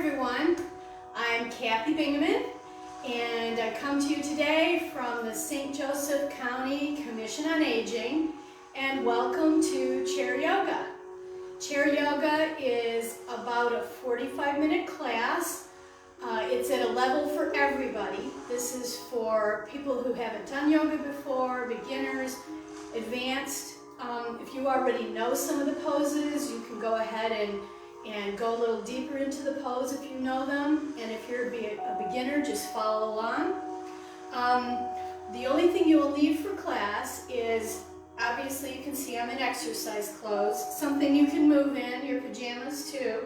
everyone. I'm Kathy Bingaman, and I come to you today from the St. Joseph County Commission on Aging, and welcome to Chair Yoga. Chair Yoga is about a 45-minute class. It's at a level for everybody. This is for people who haven't done yoga before, beginners, advanced. If you already know some of the poses, you can go ahead and go a little deeper into the pose if you know them. And if you're a beginner, just follow along. The only thing you will need for class is, obviously you can see I'm in exercise clothes, something you can move in, your pajamas too.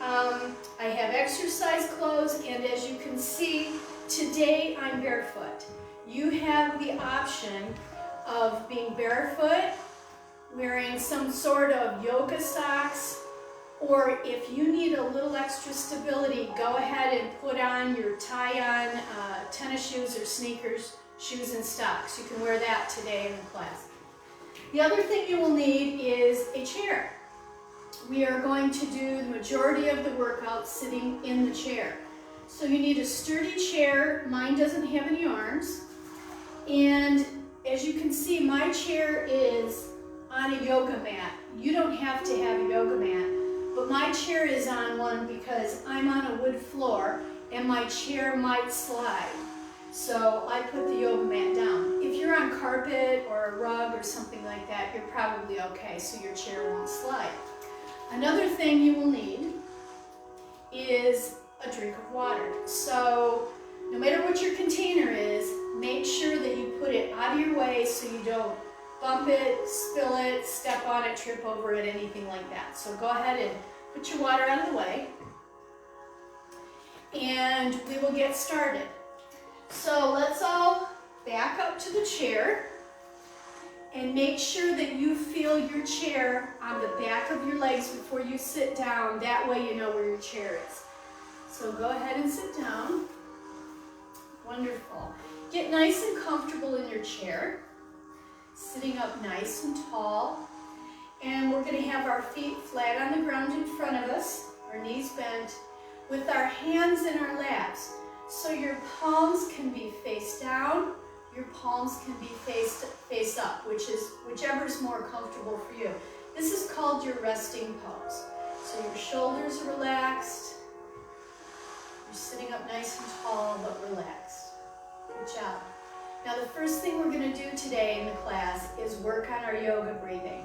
I have exercise clothes, and as you can see, today I'm barefoot. You have the option of being barefoot, wearing some sort of yoga socks, or if you need a little extra stability, go ahead and put on your tie-on tennis shoes or sneakers, shoes and stocks. You can wear that today in the class. The other thing you will need is a chair. We are going to do the majority of the workout sitting in the chair. So you need a sturdy chair. Mine doesn't have any arms. And as you can see, my chair is on a yoga mat. You don't have to have a yoga mat, but my chair is on one because I'm on a wood floor and my chair might slide. So I put the yoga mat down. If you're on carpet or a rug or something like that, you're probably okay, so your chair won't slide. Another thing you will need is a drink of water. So no matter what your container is, make sure that you put it out of your way so you don't bump it, spill it, step on it, trip over it, anything like that. So go ahead and put your water out of the way, and we will get started. So let's all back up to the chair and make sure that you feel your chair on the back of your legs before you sit down. That way you know where your chair is. So go ahead and sit down. Wonderful. Get nice and comfortable in your chair, sitting up nice and tall. And we're going to have our feet flat on the ground in front of us, our knees bent, with our hands in our laps. So your palms can be face down, your palms can be face up, whichever is more comfortable for you. This is called your resting pose. So your shoulders are relaxed, you're sitting up nice and tall but relaxed. Good job. Now the first thing we're going to do today in the class is work on our yoga breathing.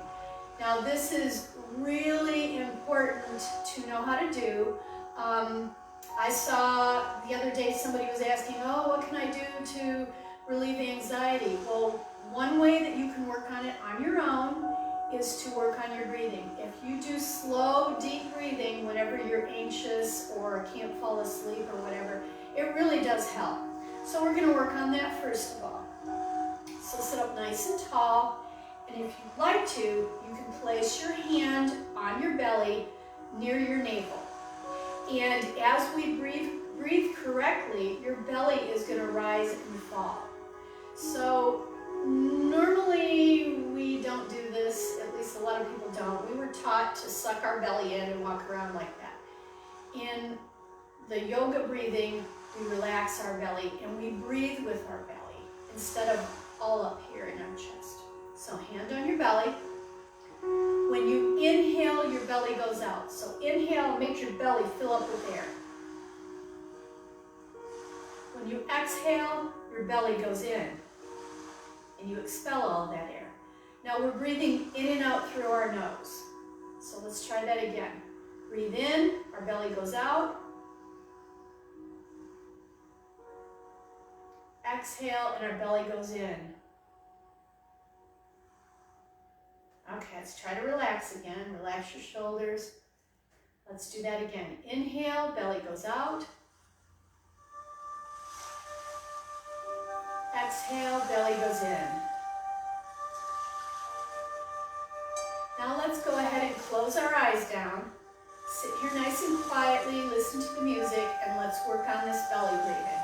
Now this is really important to know how to do. I saw the other day somebody was asking, oh, what can I do to relieve anxiety? Well, one way that you can work on it on your own is to work on your breathing. If you do slow, deep breathing whenever you're anxious or can't fall asleep or whatever, it really does help. So we're going to work on that first of all. So sit up nice and tall, and if you'd like to, you can place your hand on your belly near your navel. And as we breathe correctly, your belly is going to rise and fall. So normally we don't do this, at least a lot of people don't. We were taught to suck our belly in and walk around like that. In the yoga breathing, we relax our belly and we breathe with our belly instead of all up here in our chest. So hand on your belly. When you inhale, your belly goes out. So inhale, make your belly fill up with air. When you exhale, your belly goes in and you expel all that air. Now we're breathing in and out through our nose. So let's try that again. Breathe in, our belly goes out. Exhale, and our belly goes in. Okay, let's try to relax again. Relax your shoulders. Let's do that again. Inhale, belly goes out. Exhale, belly goes in. Now let's go ahead and close our eyes down. Sit here nice and quietly, listen to the music, and let's work on this belly breathing.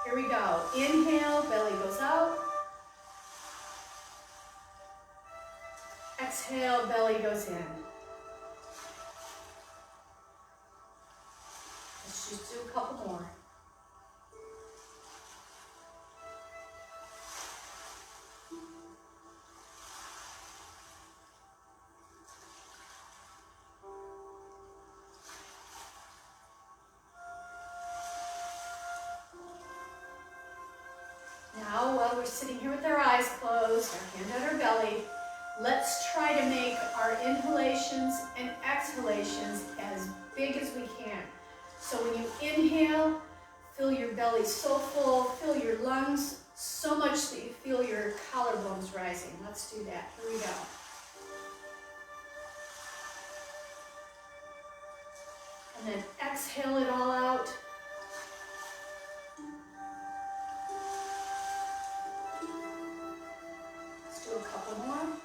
Here we go. Inhale, belly goes out. Exhale, belly goes in. Let's just do a couple more. Now, while we're sitting here with our eyes closed, our hand on our belly, let's try to make our inhalations and exhalations as big as we can. So when you inhale, fill your belly so full, fill your lungs so much that you feel your collarbones rising. Let's do that. Here we go. And then exhale it all out. Let's do a couple more.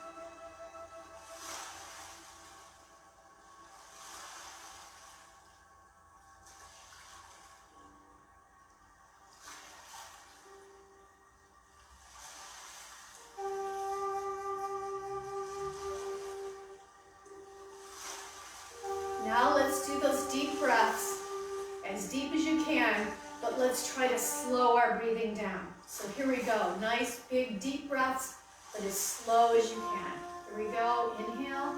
Now let's do those deep breaths, as deep as you can, but let's try to slow our breathing down. So here we go, nice big deep breaths, but as slow as you can. Here we go, inhale.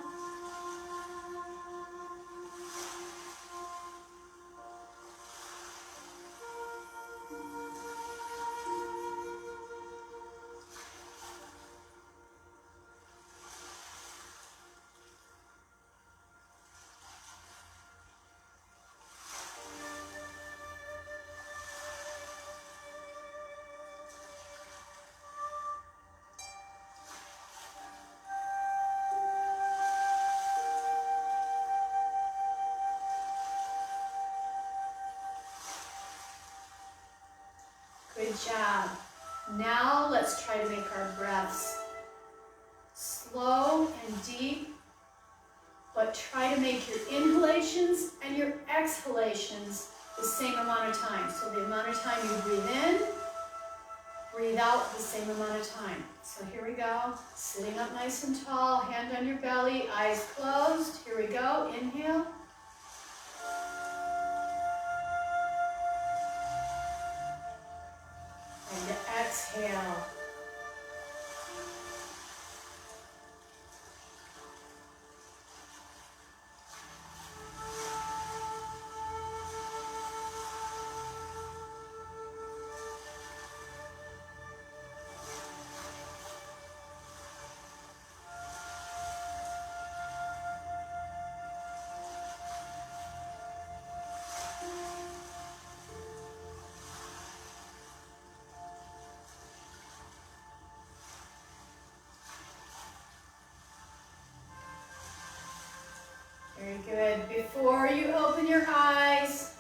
Good job. Now let's try to make our breaths slow and deep, but try to make your inhalations and your exhalations the same amount of time. So the amount of time you breathe in, breathe out the same amount of time. So here we go. Sitting up nice and tall, hand on your belly, eyes closed. Here we go. Inhale. And exhale. Very good. Before you open your eyes,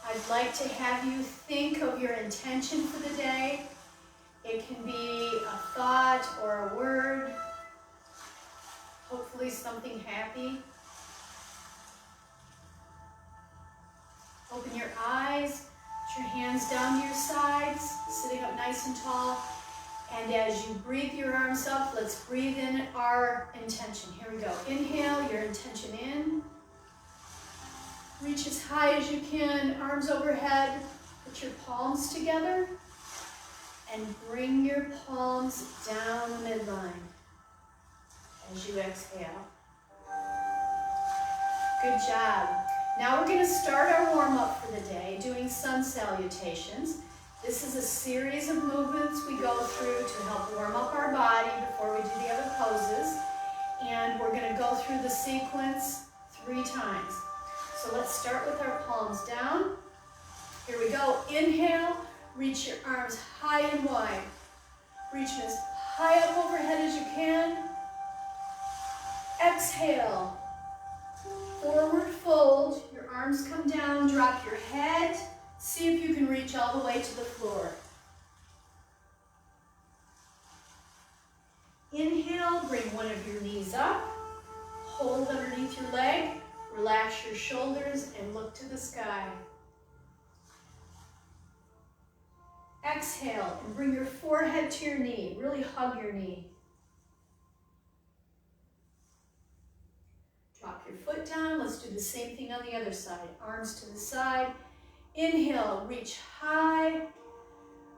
I'd like to have you think of your intention for the day. It can be a thought or a word, hopefully something happy. Open your eyes, put your hands down to your sides, sitting up nice and tall. And as you breathe your arms up, let's breathe in our intention. Here we go. Inhale your intention in. Reach as high as you can, arms overhead. Put your palms together. And bring your palms down the midline as you exhale. Good job. Now we're going to start our warm-up for the day doing sun salutations. This is a series of movements we go through to help warm up our body before we do the other poses. And we're going to go through the sequence 3 times. So let's start with our palms down. Here we go. Inhale, reach your arms high and wide. Reach them as high up overhead as you can. Exhale. Forward fold. Your arms come down. Drop your head. See if you can reach all the way to the floor. Inhale, bring one of your knees up. Hold underneath your leg. Relax your shoulders and look to the sky. Exhale and bring your forehead to your knee. Really hug your knee. Drop your foot down. Let's do the same thing on the other side. Arms to the side. Inhale, reach high.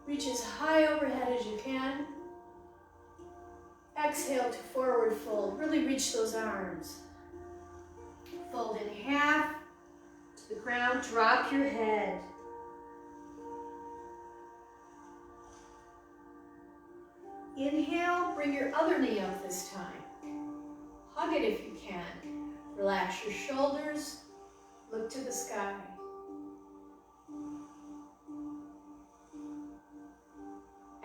Reach as high overhead as you can. Exhale to forward fold. Really reach those arms. Fold in half to the ground. Drop your head. Inhale, bring your other knee up this time. Hug it if you can. Relax your shoulders. Look to the sky.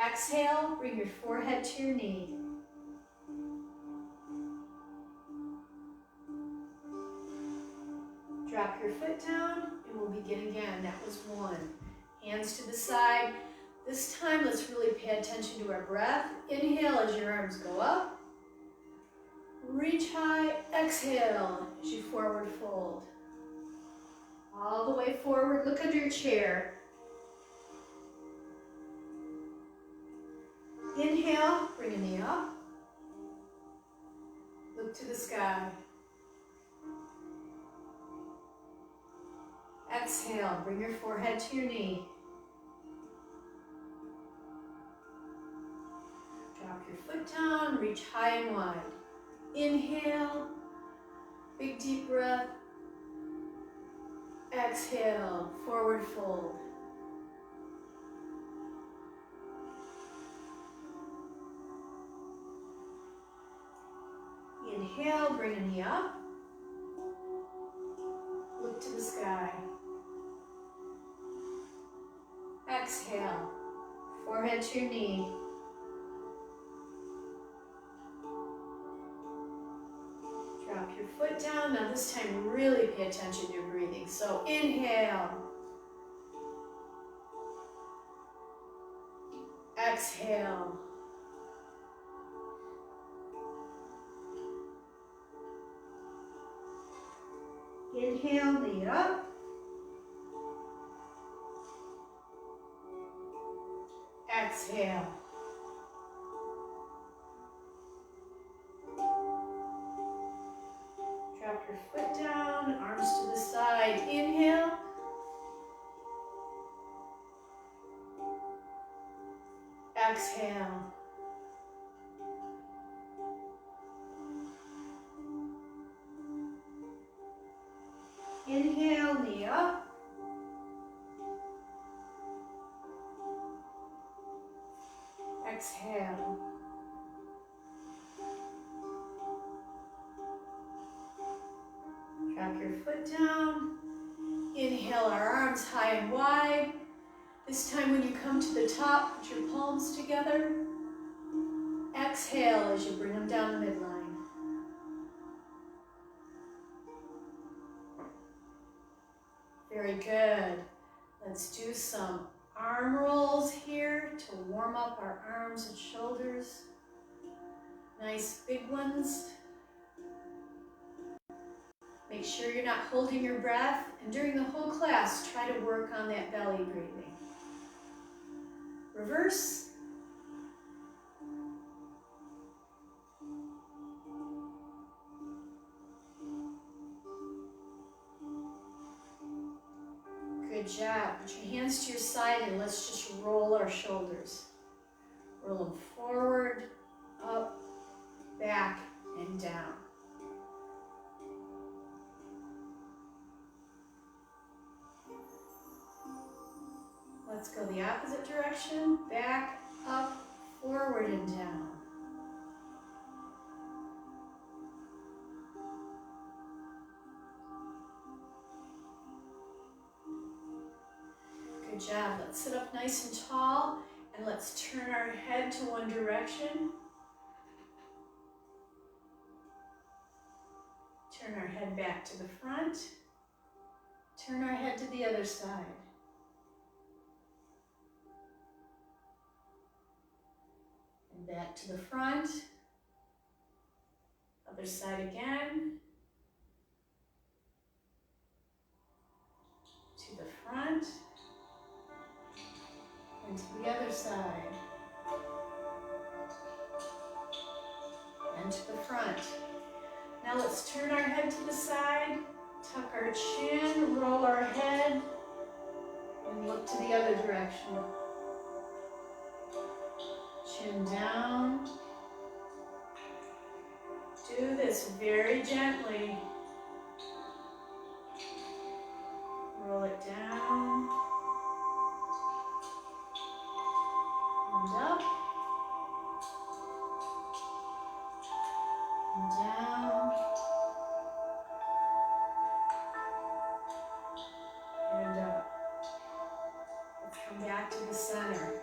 Exhale, bring your forehead to your knee. Drop your foot down and we'll begin again. That was one. Hands to the side. This time, let's really pay attention to our breath. Inhale as your arms go up. Reach high. Exhale as you forward fold. All the way forward. Look under your chair. Inhale, bring a knee up. Look to the sky. Exhale, bring your forehead to your knee. Drop your foot down, reach high and wide. Inhale, big deep breath. Exhale, forward fold. Inhale, bring a knee up. Look to the sky. Exhale, forehead to your knee. Drop your foot down. Now this time really pay attention to your breathing. So inhale. Exhale. Inhale, knee up. Exhale. Drop your foot down, arms to the side. Inhale. Exhale. Inhale, knee up. Exhale. Drop your foot down. Inhale our arms high and wide. This time when you come to the top, put your palms together. Exhale as you bring them down the midline. Very good. Let's do some arm rolls here to warm up our arms and shoulders. Nice big ones. Make sure you're not holding your breath, and during the whole class, try to work on that belly breathing. Reverse. Good job. Put your hands to your side and let's just roll our shoulders. Roll them forward, up, back, and down. Let's go the opposite direction. Back, up, forward, and down. Good job. Let's sit up nice and tall and let's turn our head to one direction. Turn our head back to the front. Turn our head to the other side. And back to the front. Other side again. To the front. And to the other side. And to the front. Now let's turn our head to to the side, tuck our chin, roll our head, and look to the other direction. Chin down. Do this very gently. Roll it down and up and down and up. Let's come back to the center.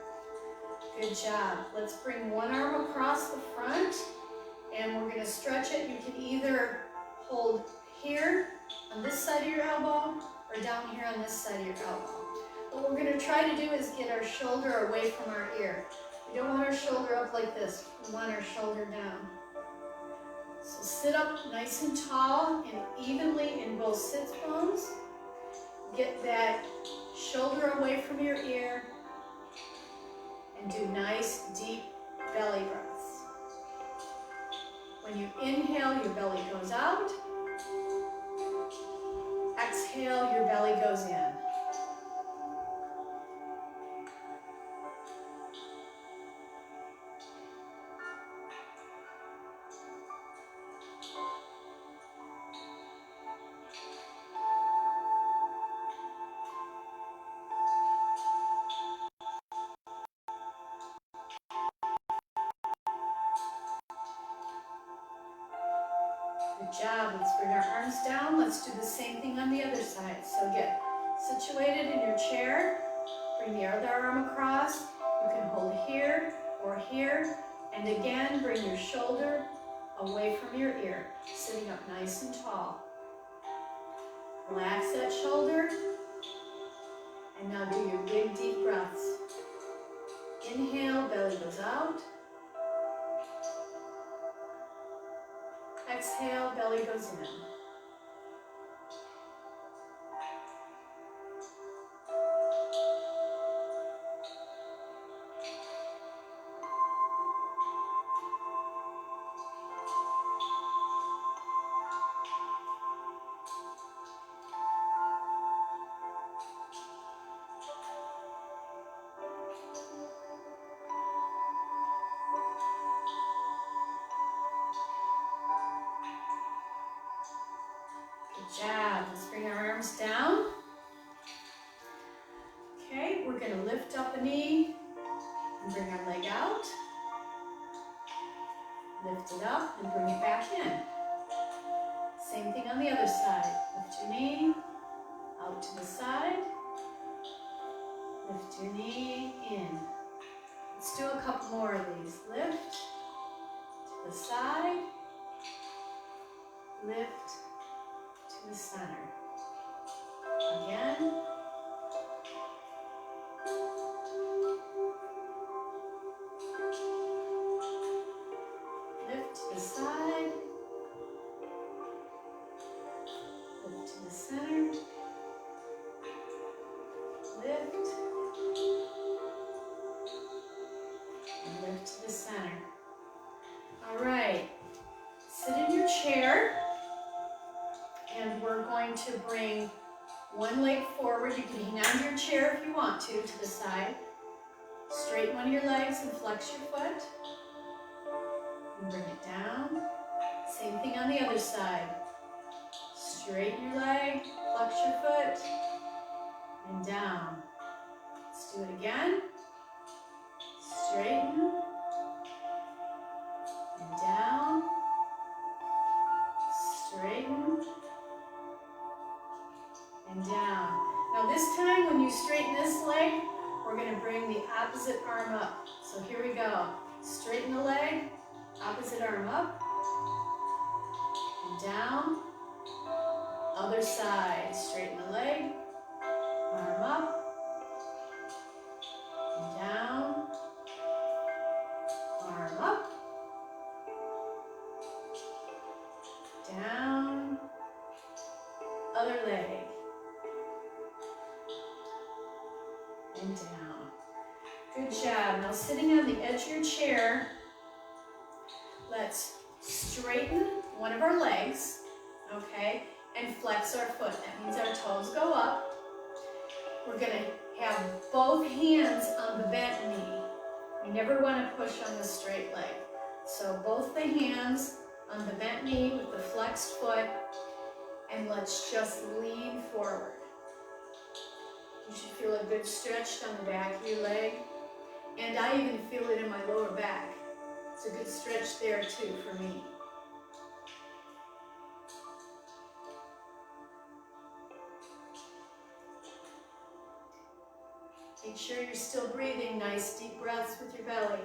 Good job. Let's bring one arm across the front and we're going to stretch it. You can either hold here on this side of your elbow or down here on this side of your elbow. What we're going to try to do is get our shoulder away from our ear. We don't want our shoulder up like this. We want our shoulder down. So sit up nice and tall and evenly in both sits bones. Get that shoulder away from your ear and do nice deep belly breaths. When you inhale, your belly goes out. Exhale, your belly goes in. Good job. Let's bring our arms down. Let's do the same thing on the other side. So get situated in your chair. Bring the other arm across. You can hold here or here. And again, bring your shoulder away from your ear. Sitting up nice and tall. Relax that shoulder. And now do your big deep breaths. Inhale, belly goes out. Exhale, belly goes in. Good job. Let's bring our arms down. Okay, we're going to lift up a knee and bring our leg out. Lift it up and bring it back in. Same thing on the other side. Lift your knee out to the side. Lift your knee in. Let's do a couple more of these. Lift to the side. Lift to the center. Again. Lift to the side. Lift to the center. Lift. And lift to the center. All right. Sit in your chair. And we're going to bring one leg forward. You can hang on to your chair if you want to the side. Straighten one of your legs and flex your foot. And bring it down. Same thing on the other side. Straighten your leg, flex your foot, and down. Let's do it again. Straighten, and down. Straighten, and down. Now this time when you straighten this leg, we're going to bring the opposite arm up. So here we go. Straighten the leg, opposite arm up, and down. Other side. Straighten the leg, arm up, and down, arm up, down, other leg, and down. Good job. Now sitting on the edge of your chair, let's straighten one of our legs. okay? And flex our foot. That means our toes go up. We're gonna have both hands on the bent knee. You never wanna push on the straight leg. So both the hands on the bent knee with the flexed foot, and let's just lean forward. You should feel a good stretch down the back of your leg, and I even feel it in my lower back. It's a good stretch there too for me. Make sure you're still breathing nice deep breaths with your belly.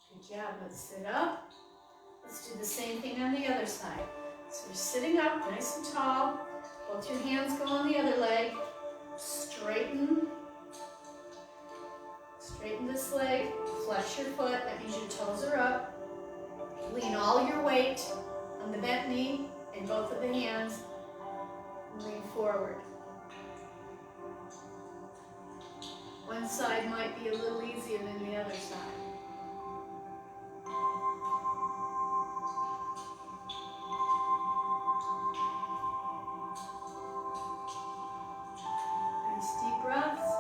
Good job. Let's sit up. Let's do the same thing on the other side. So you're sitting up nice and tall. Both your hands go on the other leg. Straighten. Straighten this leg. Flex your foot. That means your toes are up. Lean all your weight on the bent knee in both of the hands. Lean forward. One side might be a little easier than the other side. Nice deep breaths.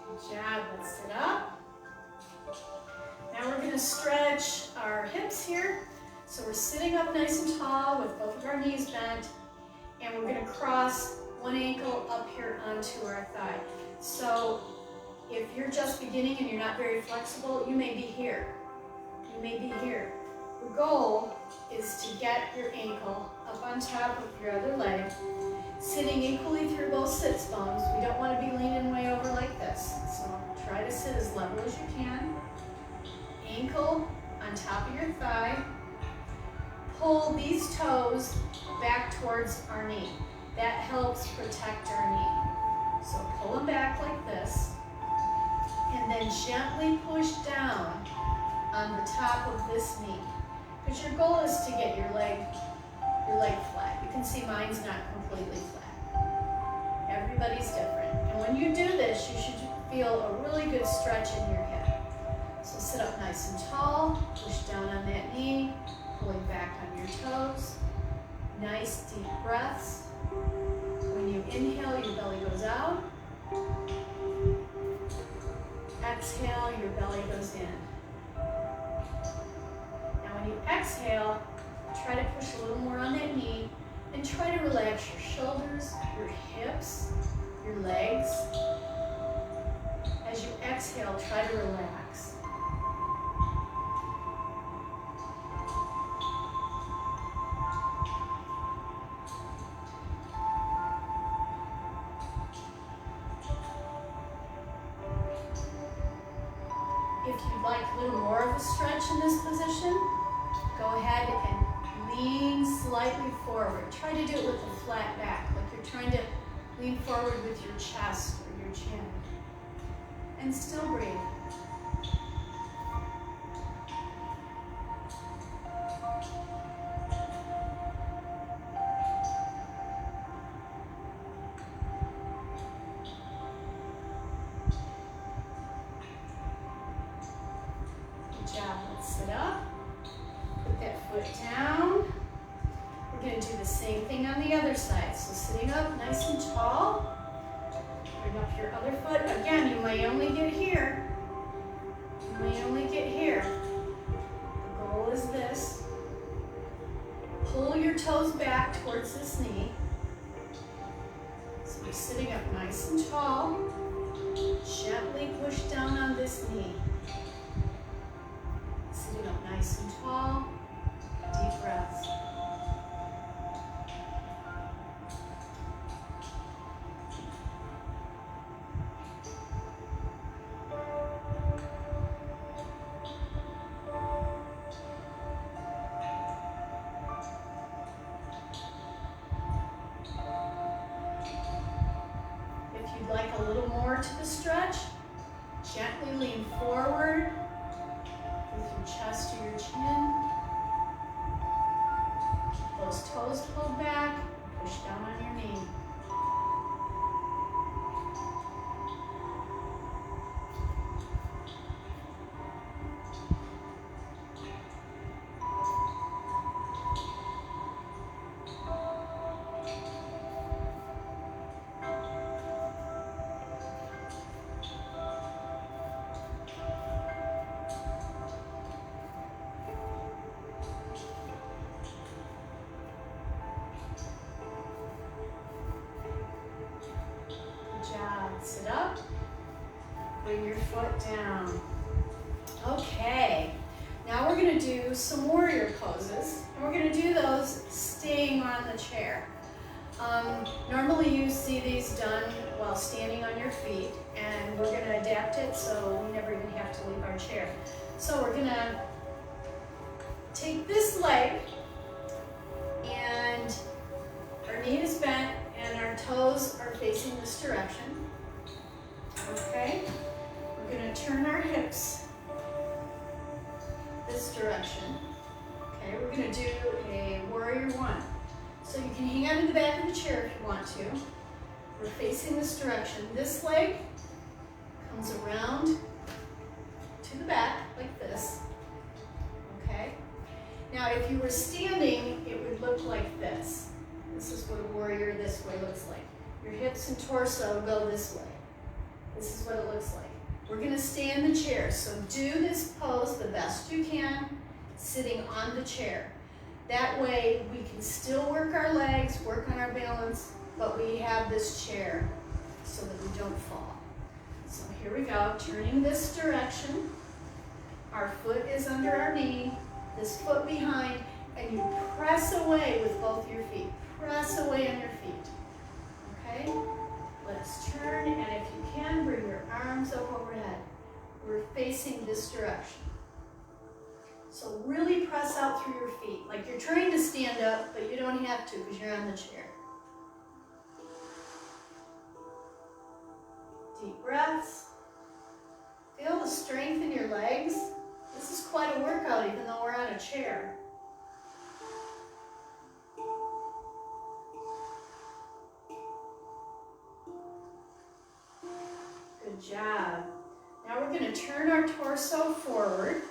Good job. Let's sit up. Now we're going to stretch our hips here. So we're sitting up nice and tall with both of our knees bent, and we're going to cross one ankle up here onto our thigh. So if you're just beginning and you're not very flexible, you may be here. You may be here. The goal is to get your ankle up on top of your other leg, sitting equally through both sits bones. We don't want to be leaning way over like this. So try to sit as level as you can. Ankle on top of your thigh. Pull these toes back towards our knee. That helps protect our knee. So pull them back like this, and then gently push down on the top of this knee. Because your goal is to get your leg flat. You can see mine's not completely flat. Everybody's different. And when you do this, you should feel a really good stretch in your hip. So sit up nice and tall, push down on that knee, pulling back on your toes. Nice deep breaths. When you inhale, your belly goes out. Exhale, your belly goes in. Now when you exhale, try to push a little more on that knee and try to relax your shoulders, your hips, your legs. As you exhale, try to relax. If you'd like a little more of a stretch in this position, go ahead and lean slightly forward. Try to do it with a flat back, like you're trying to lean forward with your chest or your chin. And still breathe. Good job. Let's sit up. Put that foot down. We're going to do the same thing on the other side. So sitting up nice and tall. Bring up your other foot. Again, you may only get here. You may only get here. The goal is this. Pull your toes back towards this knee. So you're sitting up nice and tall. Gently push down on this knee. Sitting up nice and tall. Deep breaths. more to the stretch. Gently lean forward with your chest to your chin. Those toes pulled back, push down on your knee. Sit up, bring your foot down. Okay, now we're going to do some warrior poses, and we're going to do those staying on the chair. Normally you see these done while standing on your feet, and we're going to adapt it so we never even have to leave our chair. So we're going to take this leg, and our knee is bent, and our toes are facing this direction. Okay, we're going to turn our hips this direction. Okay, we're going to do a warrior one. So you can hang on to the back of the chair if you want to. We're facing this direction. This leg comes around to the back like this. Okay, now if you were standing, it would look like this. This is what a warrior this way looks like. Your hips and torso go this way. This is what it looks like. We're going to stay in the chair, so do this pose the best you can, sitting on the chair. That way we can still work our legs, work on our balance, but we have this chair so that we don't fall. So here we go, turning this direction. Our foot is under our knee, this foot behind, and you press away with both your feet. Press away on your feet. Okay? Let's turn, and if you can, bring your arms up overhead. We're facing this direction. So really press out through your feet, like you're trying to stand up, but you don't have to because you're on the chair. Deep breaths. Feel the strength in your legs. This is quite a workout, even though we're on a chair. Good job. Now we're going to turn our torso forward.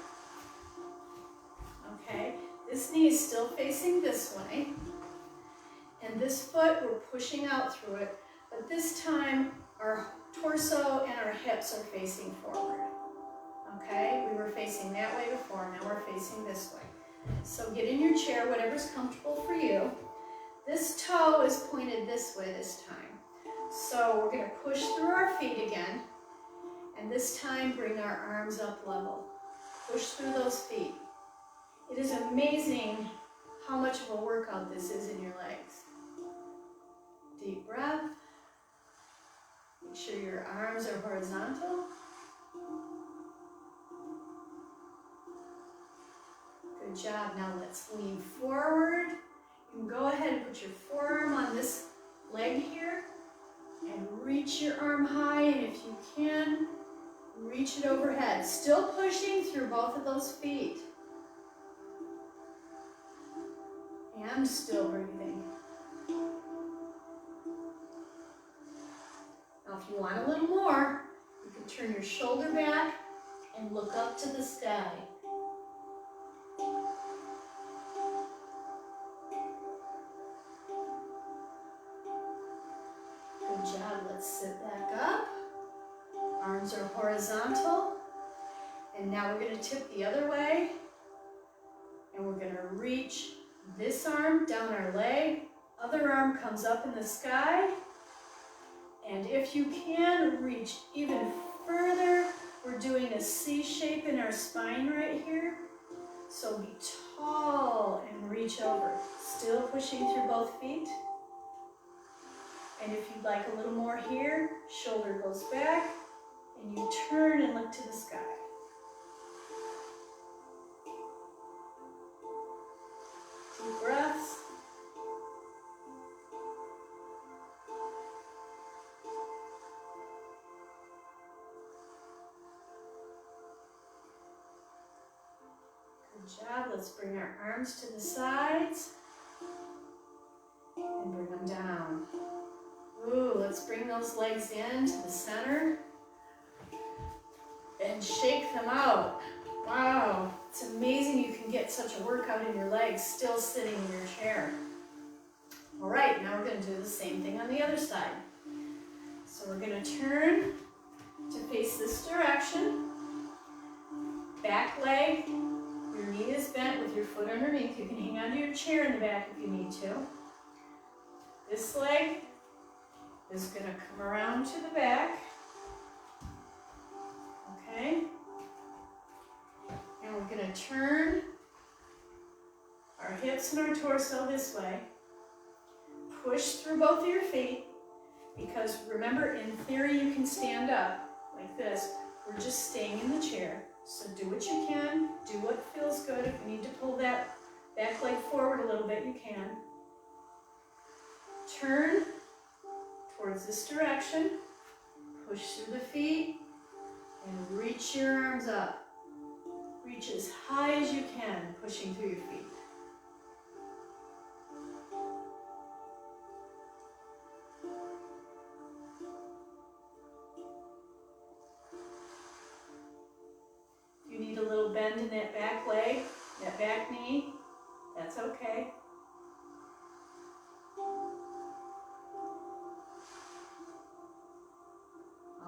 Okay, this knee is still facing this way. And this foot, we're pushing out through it. But this time, our torso and our hips are facing forward. Okay, we were facing that way before, now we're facing this way. So get in your chair, whatever's comfortable for you. This toe is pointed this way this time. So we're going to push through our feet again, and this time bring our arms up level. Push through those feet. It is amazing how much of a workout this is in your legs. Deep breath. Make sure your arms are horizontal. Good job. Now let's lean forward. You can go ahead and put your forearm on this leg here and reach your arm high, and if you can, reach it overhead. Still pushing through both of those feet. And still breathing. Now if you want a little more, you can turn your shoulder back and look up to the sky. Good job. Let's sit back up. Arms are horizontal. And now we're going to tip the other way. And we're going to reach this arm down our leg. Other arm comes up in the sky. And if you can, reach even further. We're doing a C shape in our spine right here. So be tall and reach over. Still pushing through both feet. And if you'd like a little more here, shoulder goes back, and you turn and look to the sky. Deep breaths. Good job. Let's bring our arms to the sides and bring them down. Ooh, let's bring those legs in to the center and shake them out. Wow, it's amazing you can get such a workout in your legs still sitting in your chair. All right, now we're going to do the same thing on the other side. So we're going to turn to face this direction. Back leg, your knee is bent with your foot underneath. You can hang onto your chair in the back if you need to. This leg is going to come around to the back. Okay. And we're going to turn our hips and our torso this way. Push through both of your feet, because remember, in theory, you can stand up like this. We're just staying in the chair. So do what you can. Do what feels good. If you need to pull that back leg forward a little bit, you can. Turn towards this direction. Push through the feet and reach your arms up. Reach as high as you can, pushing through your feet. If you need a little bend in that back leg, that back knee, that's okay.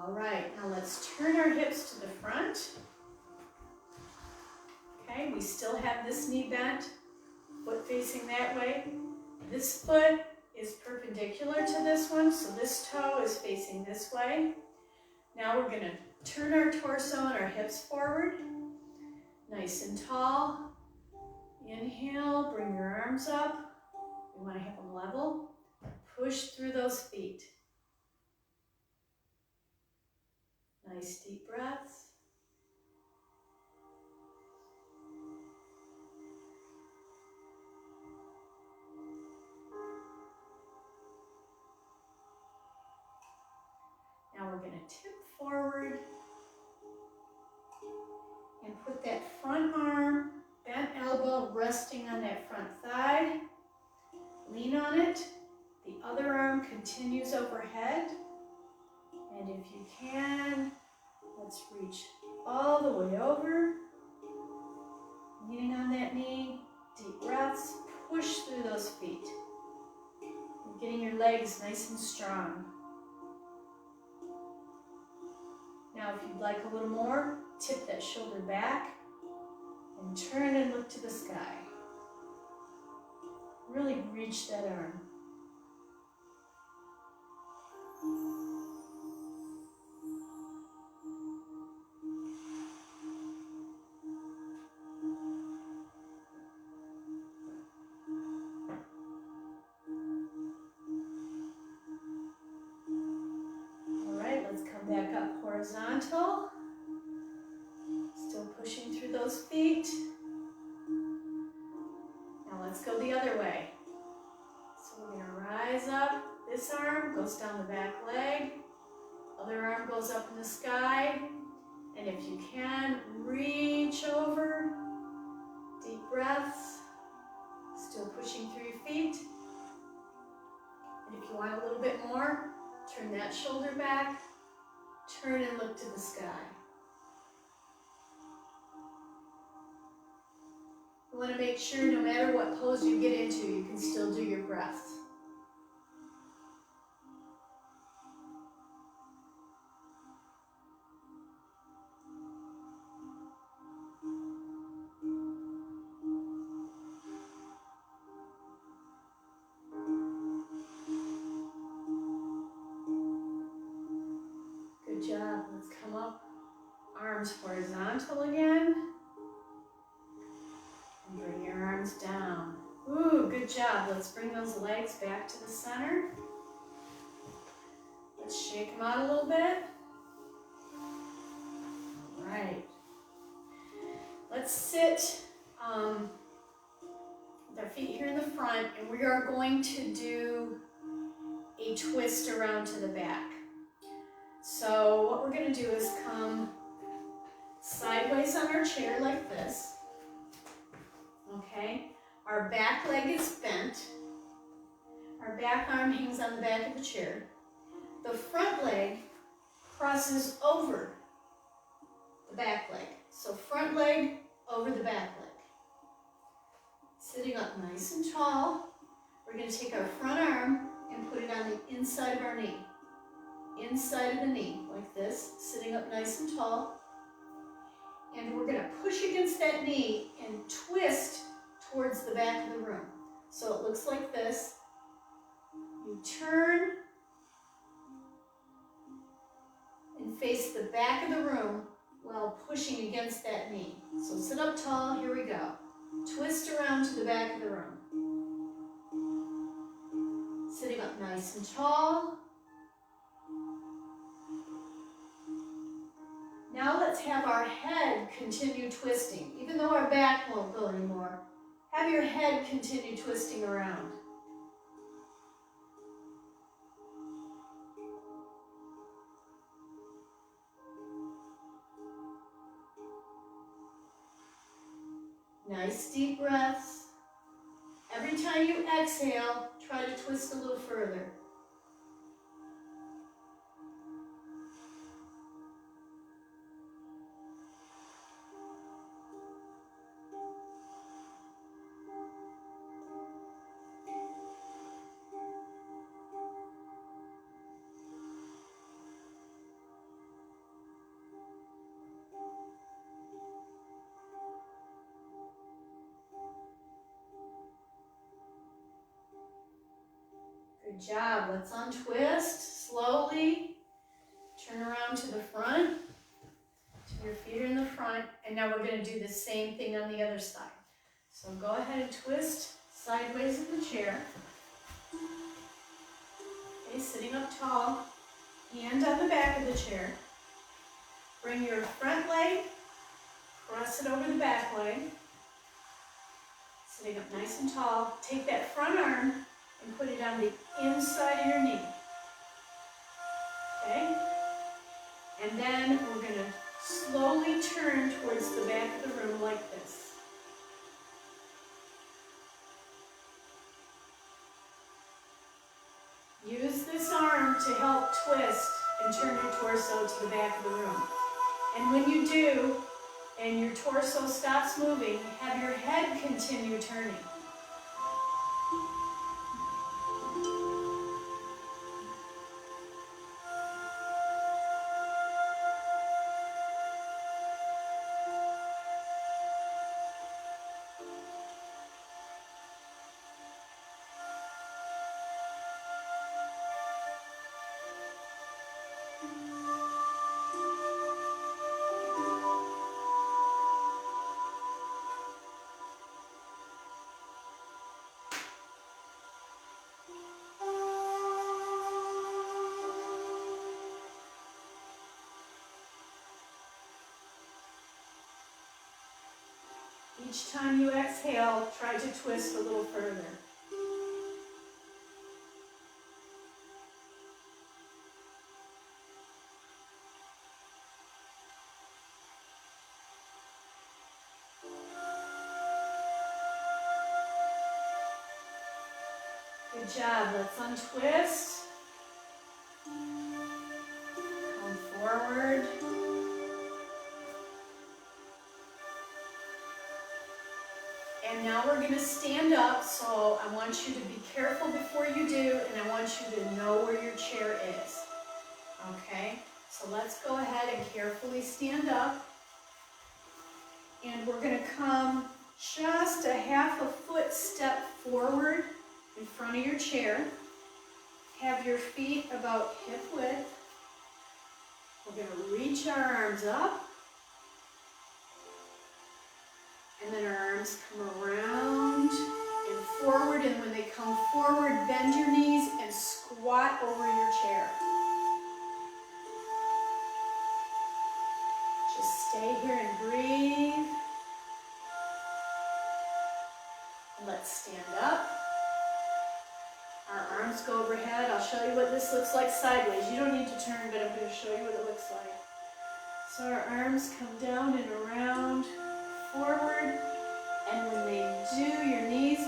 All right, now let's turn our hips to the front. Okay, we still have this knee bent, foot facing that way. This foot is perpendicular to this one, so this toe is facing this way. Now we're going to turn our torso and our hips forward, nice and tall. Inhale, bring your arms up. We want to have them level. Push through those feet. Nice deep breaths. Now we're going to tip forward and put that front arm, bent elbow resting on that front thigh. Lean on it. The other arm continues overhead. And if you can, let's reach all the way over. Leaning on that knee, deep breaths, push through those feet. You're getting your legs nice and strong. Now, if you'd like a little more, tip that shoulder back and turn and look to the sky. Really reach that arm. Back up horizontal, still pushing through those feet. Now let's go the other way. So we're going to rise up, this arm goes down the back leg, other arm goes up in the sky, and if you can, reach over, deep breaths, still pushing through your feet. And if you want a little bit more, turn that shoulder back. Turn and look to the sky. You want to make sure no matter what pose you get into, you can still do your breath. Good job. Let's come up, arms horizontal again. And bring your arms down. Ooh, good job. Let's bring those legs back to the center. Let's shake them out a little bit. All right. Let's sit with our feet here in the front, and we are going to do a twist around to the back. So what we're going to do is come sideways on our chair like this. Our back leg is bent. Our back arm hangs on the back of the chair. The front leg crosses over the back leg. So front leg over the back leg. Sitting up nice and tall. We're going to take our front arm and put it on the inside of our knee. Inside of the knee, like this, sitting up nice and tall. And we're going to push against that knee and twist towards the back of the room. So it looks like this. You turn and face the back of the room while pushing against that knee. So sit up tall, here we go. Twist around to the back of the room. Sitting up nice and tall. Now let's have our head continue twisting. Even though our back won't go anymore, have your head continue twisting around. Nice deep breaths. Every time you exhale, try to twist a little further. Good job. Let's untwist slowly. Turn around to the front. Your feet are in the front. And now we're going to do the same thing on the other side. So go ahead and twist sideways in the chair. Okay, sitting up tall. Hand on the back of the chair. Bring your front leg. Cross it over the back leg. Sitting up nice and tall. Take that front arm and put it on the inside of your knee. Okay? And then we're going to slowly turn towards the back of the room like this. Use this arm to help twist and turn your torso to the back of the room. And when you do, and your torso stops moving, have your head continue turning. Each time you exhale, try to twist a little further. Good job. Let's untwist. Come forward. And now we're going to stand up, so I want you to be careful before you do, and I want you to know where your chair is. Okay? So let's go ahead and carefully stand up. And we're going to come just a half a foot step forward in front of your chair. Have your feet about hip width. We're going to reach our arms up. And then our arms come around and forward, and when they come forward, bend your knees and squat over your chair. Just stay here and breathe. Let's stand up. Our arms go overhead. I'll show you what this looks like sideways. You don't need to turn, but I'm going to show you what it looks like. So our arms come down and around, forward, and when they do, your knees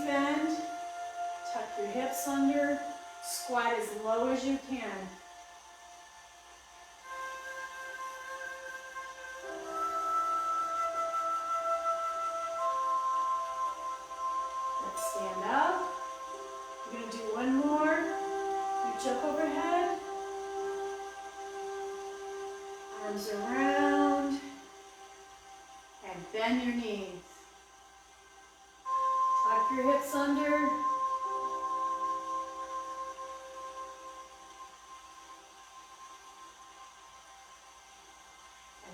as low as you can. Let's stand up. We're going to do one more. Reach up overhead. Arms around. And bend your knees. Tuck your hips under. And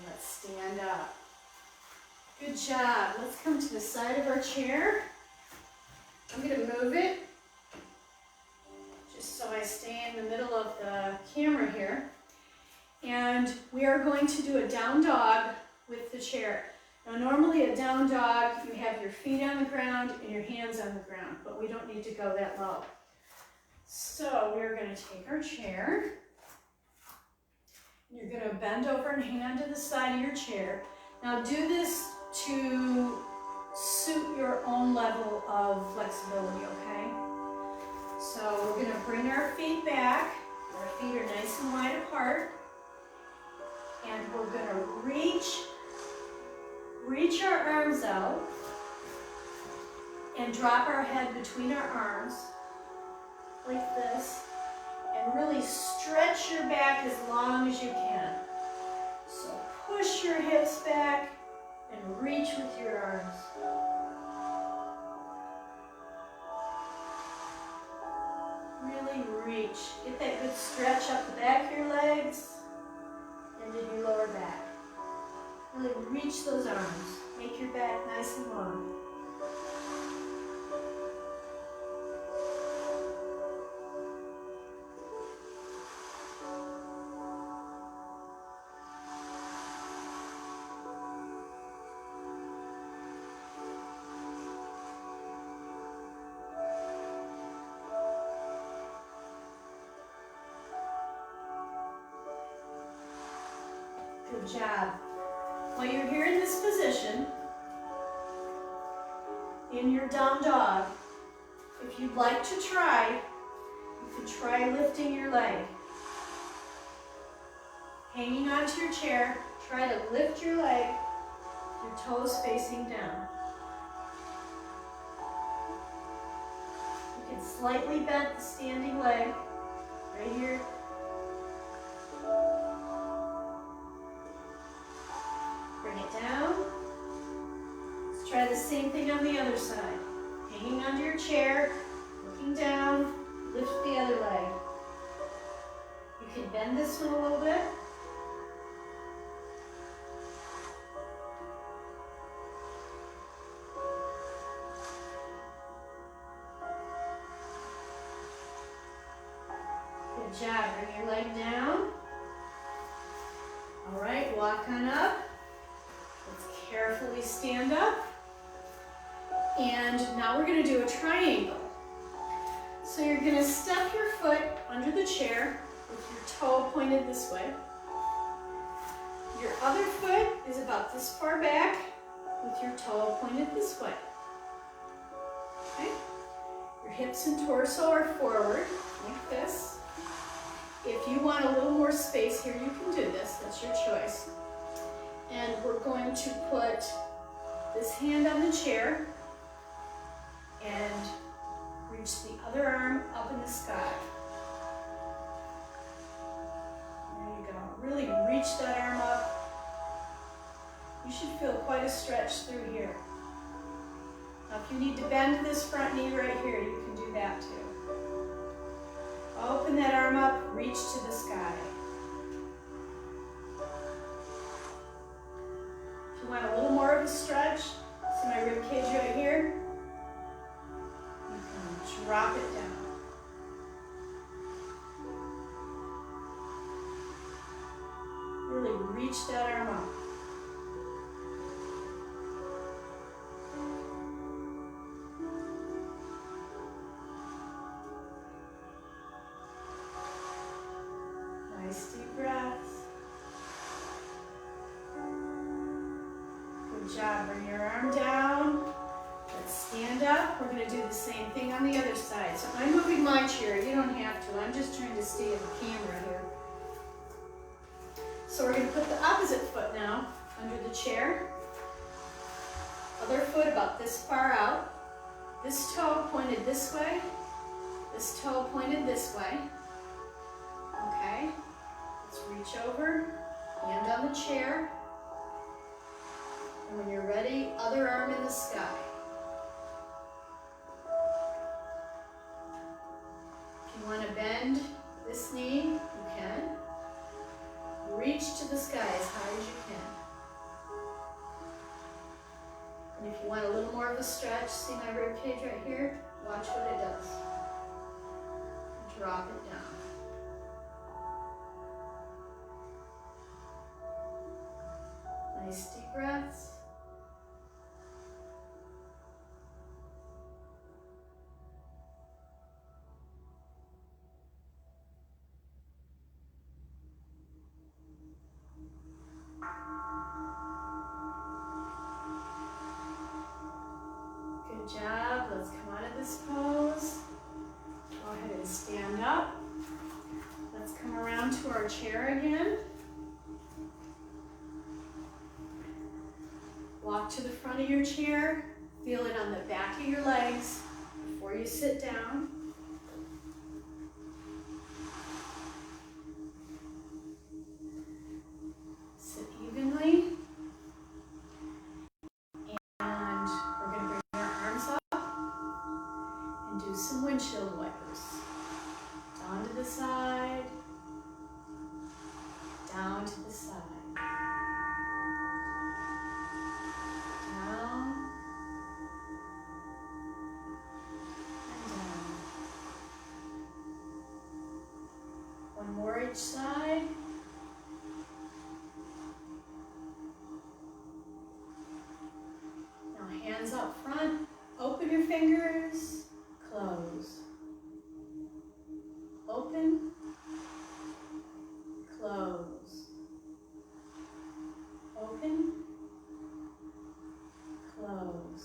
let's stand up. Good job. Let's come to the side of our chair. I'm going to move it just so I stay in the middle of the camera here. And we are going to do a down dog with the chair. Now normally a down dog, you have your feet on the ground and your hands on the ground, but we don't need to go that low. So we're going to take our chair. You're going to bend over and hang onto the side of your chair. Now do this to suit your own level of flexibility, okay? So we're going to bring our feet back. Our feet are nice and wide apart. And we're going to reach our arms out and drop our head between our arms like this, and really stretch your back as long as you can. So push your hips back and reach with your arms. Really reach. Get that good stretch up the back of your legs and in your lower back. Really reach those arms. Make your back nice and long. Good job. While you're here in this position, in your down dog, if you'd like to try, you could try lifting your leg. Hanging onto your chair, try to lift your leg, your toes facing down. You can slightly bend the standing leg right here. Bring it down. Let's try the same thing on the other side. Hanging onto your chair, looking down, lift the other leg. You can bend this one a little bit. Good job. Bring your leg down. All right, walk on up. Let's carefully stand up. And now we're going to do a triangle. So you're going to step your foot under the chair with your toe pointed this way. Your other foot is about this far back with your toe pointed this way. Okay? Your hips and torso are forward, like this. If you want a little more space here, you can do this. That's your choice. And we're going to put this hand on the chair and reach the other arm up in the sky. There you go. Really reach that arm up. You should feel quite a stretch through here. Now if you need to bend this front knee right here, you can do that too. Open that arm up, reach to the sky. If you want a little more of a stretch, see my rib cage right here? You can drop it down. Really reach that arm up. Nice deep breaths. Good job. Bring your arm down. Let's stand up. We're going going to do the same thing on the other side. So I'm moving my chair. You don't have to. I'm just trying to stay in the camera here. So we're going to put the opposite foot now under the chair. Other foot about this far out. This toe pointed this way. This toe pointed this way. Okay. Let's reach over. Hand on the chair. And when you're ready, other arm in the sky. If you want to bend this knee, you can. Reach to the sky as high as you can. And if you want a little more of a stretch, see my rib cage right here? Watch what it does. Drop it down. Nice deep breaths. Good job. Let's come out of this pose. Go ahead and stand up. Let's come around to our chair again. Walk to the front of your chair. Feel it on the back of your legs before you sit down. Sit evenly. And we're going to bring our arms up and do some windshield wipers. Down to the side. Down to the side. Down. And down. One more each side. Now hands up front. Open your fingers. Close. Open. Close. Open. Close.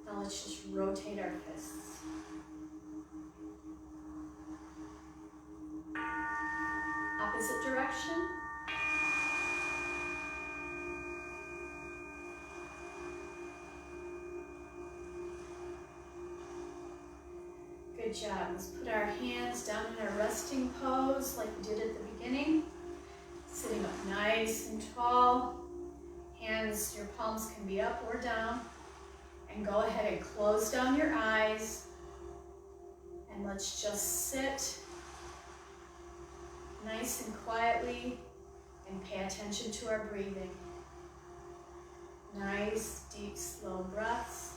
Now let's just rotate our fists. Opposite direction. Good job. Let's put our hands down in our resting pose like we did at the beginning. Sitting up nice and tall. Hands, your palms can be up or down. And go ahead and close down your eyes. And let's just sit nice and quietly and pay attention to our breathing. Nice, deep, slow breaths.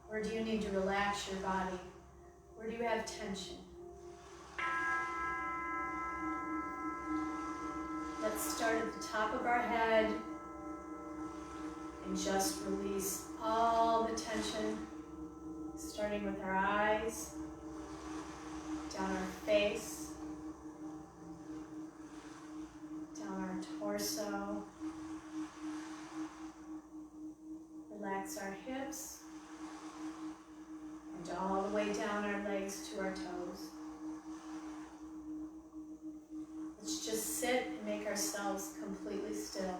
Where do you need to relax your body? Where do you have tension? Let's start at the top of our head and just release all the tension, starting with our eyes, down our face, down our torso. Relax our hips, and all the way down our legs to our toes. Let's just sit and make ourselves completely still.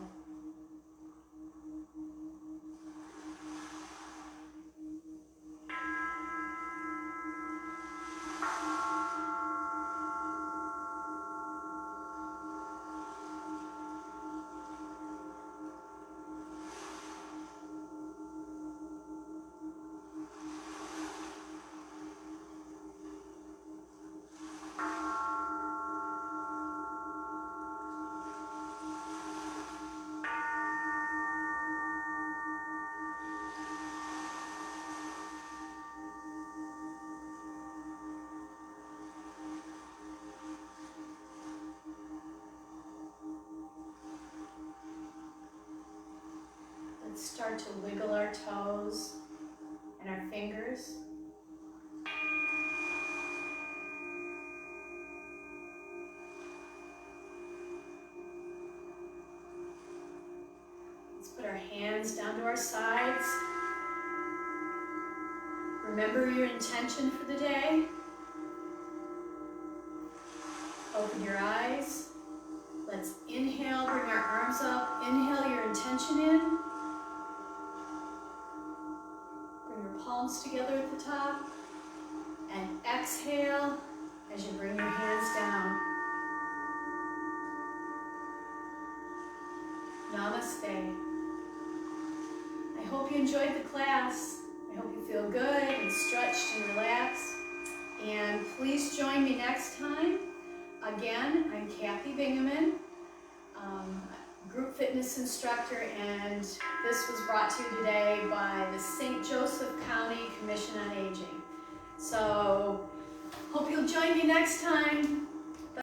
Start to wiggle our toes and our fingers. Let's put our hands down to our sides Remember your intention for the day. Open your eyes. Let's inhale, bring our arms up. Inhale your intention in. Bring your palms together at the top. And exhale as you bring your hands down. Namaste. I hope you enjoyed the class. I hope you feel good and stretched and relaxed. And please join me next time. Again, I'm Kathy Bingaman, group fitness instructor, and this was brought to you today by the St. Joseph County Commission on Aging. So, hope you'll join me next time.